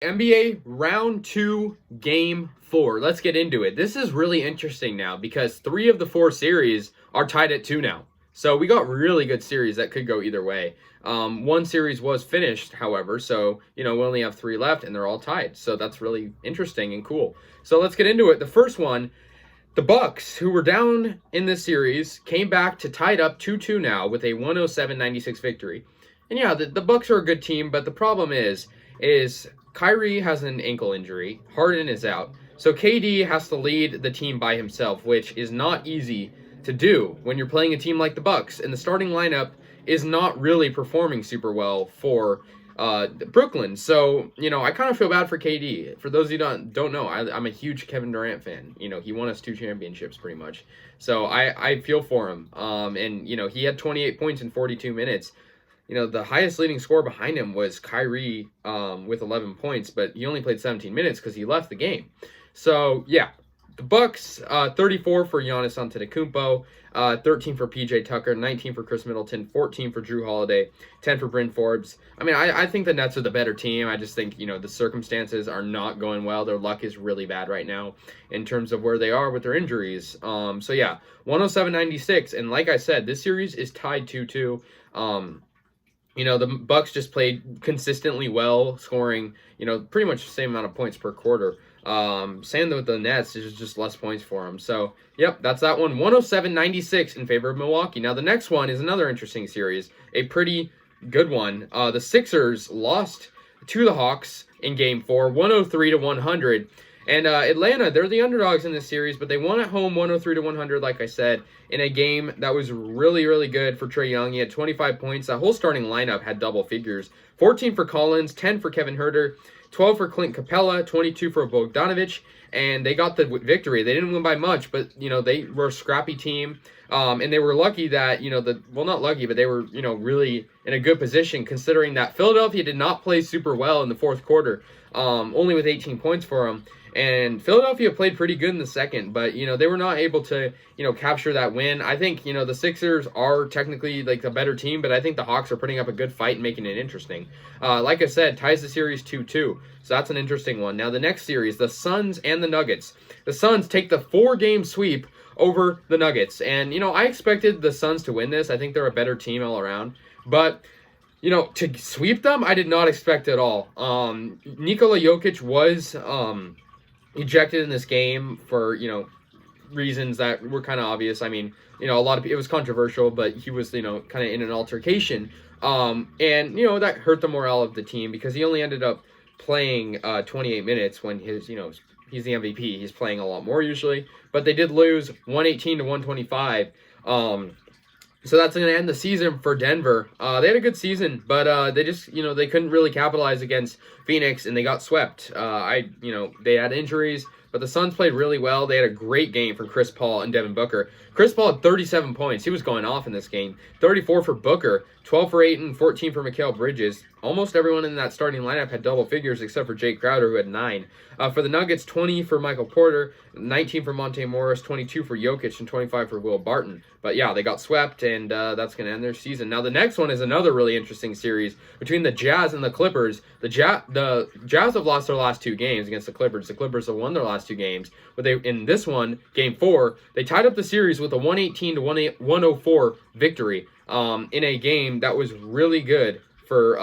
NBA round 2, game 4. Let's get into it. This is really interesting now because 3 of the 4 series are tied at 2 now. So we got really good series that could go either way. One series was finished, however, so we only have 3 left and they're all tied. So that's really interesting and cool. So let's get into it. The first one, the Bucks, who were down in this series, came back to tied up 2-2 now with a 107-96 victory. And yeah, the Bucks are a good team, but the problem is Kyrie has an ankle injury, Harden is out, so KD has to lead the team by himself, which is not easy to do when you're playing a team like the Bucks, and the starting lineup is not really performing super well for Brooklyn. So, I kind of feel bad for KD. For those of you who don't know, I'm a huge Kevin Durant fan. He won us 2 championships pretty much. So I feel for him. And he had 28 points in 42 minutes. The highest leading scorer behind him was Kyrie with 11 points, but he only played 17 minutes because he left the game. So, yeah, the Bucks, 34 for Giannis Antetokounmpo, 13 for PJ Tucker, 19 for Chris Middleton, 14 for Drew Holiday, 10 for Bryn Forbes. I mean, I think the Nets are the better team. I just think, the circumstances are not going well. Their luck is really bad right now in terms of where they are with their injuries. So, yeah, 107-96, and like I said, this series is tied 2-2. The Bucks just played consistently well, scoring, pretty much the same amount of points per quarter. Same with the Nets, there's just less points for them. So, yep, that's that one. 107-96 in favor of Milwaukee. Now, the next one is another interesting series, a pretty good one. The Sixers lost to the Hawks in Game 4, 103-100. And Atlanta, they're the underdogs in this series, but they won at home 103-100, like I said, in a game that was really, really good for Trae Young. He had 25 points. That whole starting lineup had double figures. 14 for Collins, 10 for Kevin Huerter, 12 for Clint Capella, 22 for Bogdanovic, and they got the victory. They didn't win by much, but, they were a scrappy team, and they were lucky that, not lucky, but they were, really in a good position considering that Philadelphia did not play super well in the fourth quarter, only with 18 points for them. And Philadelphia played pretty good in the second, but, they were not able to, capture that win. I think, the Sixers are technically, like, the better team, but I think the Hawks are putting up a good fight and making it interesting. Like I said, ties the series 2-2, so that's an interesting one. Now, the next series, the Suns and the Nuggets. The Suns take the 4-game sweep over the Nuggets, and, I expected the Suns to win this. I think they're a better team all around, but to sweep them, I did not expect at all. Nikola Jokic was ejected in this game for, reasons that were kind of obvious. I mean, a lot of it was controversial, but he was, kind of in an altercation. And, that hurt the morale of the team because he only ended up playing 28 minutes when he's the MVP. He's playing a lot more usually, but they did lose 118-125. So that's going to end the season for Denver. They had a good season, but they just, they couldn't really capitalize against Phoenix, and they got swept. They had injuries, but the Suns played really well. They had a great game from Chris Paul and Devin Booker. Chris Paul had 37 points. He was going off in this game. 34 for Booker, 12 for Ayton, 14 for Mikal Bridges. Almost everyone in that starting lineup had double figures except for Jake Crowder, who had 9. For the Nuggets, 20 for Michael Porter, 19 for Monte Morris, 22 for Jokic, and 25 for Will Barton. But yeah, they got swept, and that's going to end their season. Now, the next one is another really interesting series between the Jazz and the Clippers. The Jazz have lost their last 2 games against the Clippers. The Clippers have won their last 2 games. But in this one, Game 4, they tied up the series with a 118-104 victory in a game that was really good for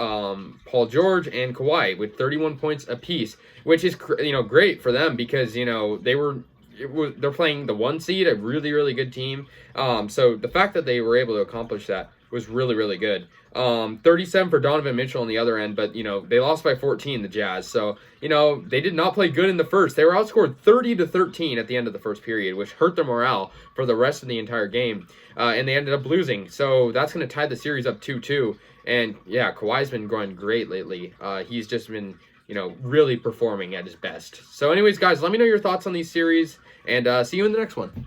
Paul George and Kawhi with 31 points apiece, which is great for them because they're playing the 1 seed, a really, really good team. So the fact that they were able to accomplish that was really, really good. 37 for Donovan Mitchell on the other end, but they lost by 14, the Jazz. So they did not play good in the first. They were outscored 30-13 at the end of the first period, which hurt their morale for the rest of the entire game, and they ended up losing. So that's going to tie the series up 2-2. And yeah, Kawhi's been going great lately. He's just been really performing at his best. So anyways, guys, let me know your thoughts on these series, and see you in the next one.